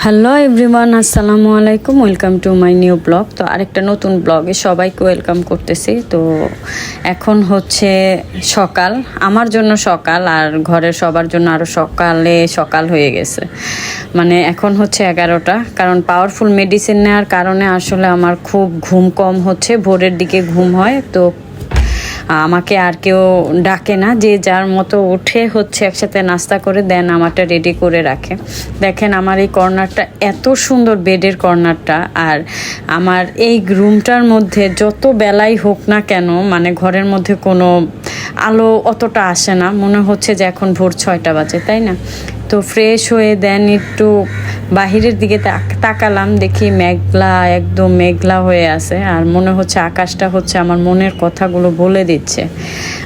Hello everyone, আসসালামু আলাইকুম। Welcome to my new blog. তো আরেকটা নতুন ব্লগে সবাইকে ওয়েলকাম করতেছি। তো এখন হচ্ছে সকাল, আমার জন্য সকাল, আর ঘরের সবার জন্য আরও সকাল হয়ে গেছে। মানে এখন হচ্ছে 11টা, কারণ পাওয়ারফুল মেডিসিন নেওয়ার কারণে আসলে আমার খুব ঘুম কম হচ্ছে, ভোরের দিকে ঘুম হয়। তো আমাকে আর কেউ ডাকে না, যে যার মতো উঠে হচ্ছে একসাথে নাস্তা করে দেন আমারটা রেডি করে রাখে। দেখেন আমার এই কর্নারটা এত সুন্দর, বেডের কর্নারটা। আর আমার এই রুমটার মধ্যে যত বেলাই হোক না কেন, মানে ঘরের মধ্যে কোনো আলো অতটা আসে না, মনে হচ্ছে যে এখন ভোর 6টা বাজে, তাই না? তো ফ্রেশ হয়ে দেন একটু বাহিরের দিকে তাকালাম, দেখি মেঘলা, একদম মেঘলা হয়ে আছে। আর মনে হচ্ছে আকাশটা হচ্ছে আমার মনের কথাগুলো বলে দিচ্ছে।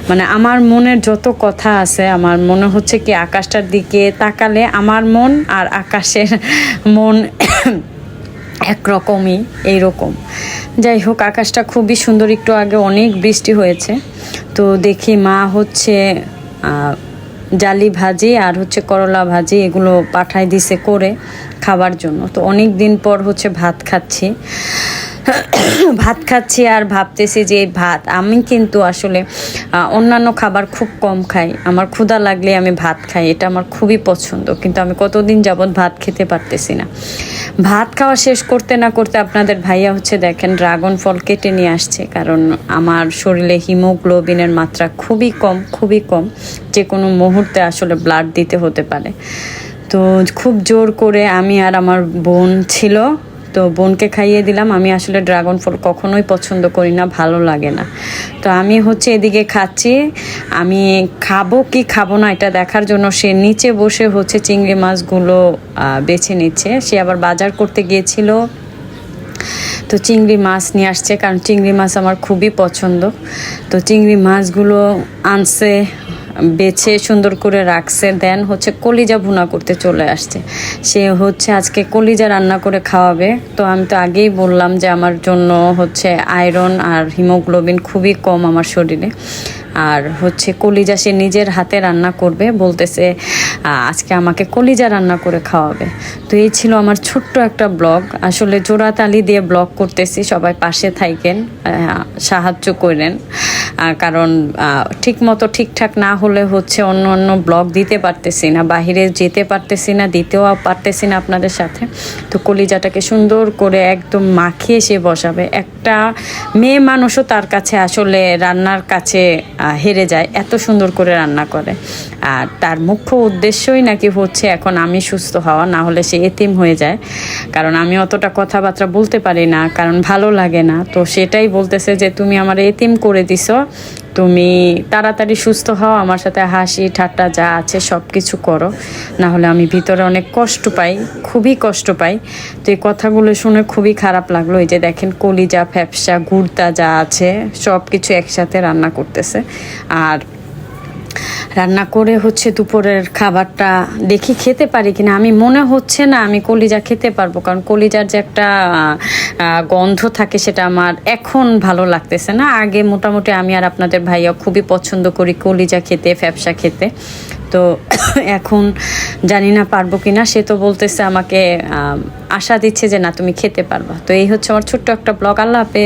মানে আমার মনের যত কথা আছে, আমার মনে হচ্ছে কি আকাশটার দিকে তাকালে আমার মন আর আকাশের মন একরকমই, এইরকম। যাই হোক, আকাশটা খুবই সুন্দর। একটু আগে অনেক বৃষ্টি হয়েছে। তো দেখি মা হচ্ছে জালি ভাজি আর হচ্ছে করলা ভাজি এগুলো পাঠায় দিছে করে খাবার জন্য। তো অনেক দিন পর হচ্ছে ভাত খাচ্ছি আর ভাবতেছি যে ভাত, আমি কিন্তু আসলে অন্যান্য খাবার খুব কম খাই। আমার ক্ষুধা লাগলে আমি ভাত খাই, এটা আমার খুবই পছন্দ। কিন্তু আমি কতদিন যাবৎ ভাত খেতে পারতেছি না। ভাত খাওয়া শেষ করতে না করতে আপনাদের ভাইয়া হচ্ছে দেখেন ড্রাগন ফল কেটে নিয়ে আসছে, কারণ আমার শরীরে হিমোগ্লোবিনের মাত্রা খুবই কম, যে কোনো মুহূর্তে আসলে ব্লাড দিতে হতে পারে। তো খুব জোর করে আমি আর আমার বোন ছিল, তো বোনকে খাইয়ে দিলাম। আমি আসলে ড্রাগন ফল কখনোই পছন্দ করি না, ভালো লাগে না। তো আমি হচ্ছে এদিকে খাচ্ছি, আমি খাবো কি খাবো না এটা দেখার জন্য সে নিচে বসে হচ্ছে চিংড়ি মাছগুলো বেছে নিচ্ছে। সে আবার বাজার করতে গিয়েছিল, তো চিংড়ি মাছ নিয়ে আসছে, কারণ চিংড়ি মাছ আমার খুবই পছন্দ। তো চিংড়ি মাছগুলো আনছে, বেছে সুন্দর করে রাখছে, দেন হচ্ছে কলিজা ভুনা করতে চলে আসছে। সে হচ্ছে আজকে কলিজা রান্না করে খাওয়াবে। তো আমি তো আগেই বললাম যে আমার জন্য হচ্ছে আয়রন আর হিমোগ্লোবিন খুবই কম আমার শরীরে। আর হচ্ছে কলিজা সে নিজের হাতে রান্না করবে, বলতেছে আজকে আমাকে কলিজা রান্না করে খাওয়াবে। তো এই ছিল আমার ছোট্ট একটা ব্লগ। আসলে জোড়াতালি দিয়ে ব্লগ করতেছি, সবাই পাশে থাকেন, সাহায্য করেন, কারণ ঠিকঠাক না হলে হচ্ছে অন্য ব্লগ দিতে পারতেছি না, বাহিরে যেতে পারতেছি না, দিতেও পারতেছি না আপনাদের সাথে। তো কলিজাটাকে সুন্দর করে একদম মাখিয়ে সে বসাবে। একটা মেয়ে মানুষও তার কাছে আসলে রান্নার কাছে হেরে যায়, এত সুন্দর করে রান্না করে। আর তার মুখ্য উদ্দেশ্যই নাকি হচ্ছে এখন আমি সুস্থ হওয়া, না হলে সে এতিম হয়ে যায়। কারণ আমি অতটা কথাবার্তা বলতে পারি না, কারণ ভালো লাগে না। তো সেটাই বলতেছে যে তুমি আমার এতিম করে দিছো, তুমি তাড়াতাড়ি সুস্থ হও, আমার সাথে হাসি ঠাট্টা যা আছে সব কিছু করো, না হলে আমি ভিতরে অনেক কষ্ট পাই, খুবই কষ্ট পাই। তো এই কথাগুলো শুনে খুবই খারাপ লাগলো। এই যে দেখেন কলিজা, ফ্যাপসা, গুড়তা যা আছে সব কিছু একসাথে রান্না করতেছে। আর রান্না করে হচ্ছে দুপুরের খাবারটা দেখি খেতে পারি কিনা। আমি মনে হচ্ছে না আমি কলিজা খেতে পারবো, কারণ কলিজার যে একটা গন্ধ থাকে সেটা আমার এখন ভালো লাগতেছে না। আগে মোটামুটি আমি আর আপনাদের ভাইয়া খুবই পছন্দ করি কলিজা খেতে, ফ্যাপসা খেতে। তো এখন জানি না পারবো কিনা। সে তো বলতেছে আমাকে, আশা দিচ্ছে যে না তুমি খেতে পারবা। তো এই হচ্ছে আমার ছোট্ট একটা ব্লগ। আল্লাহ হাফেজ।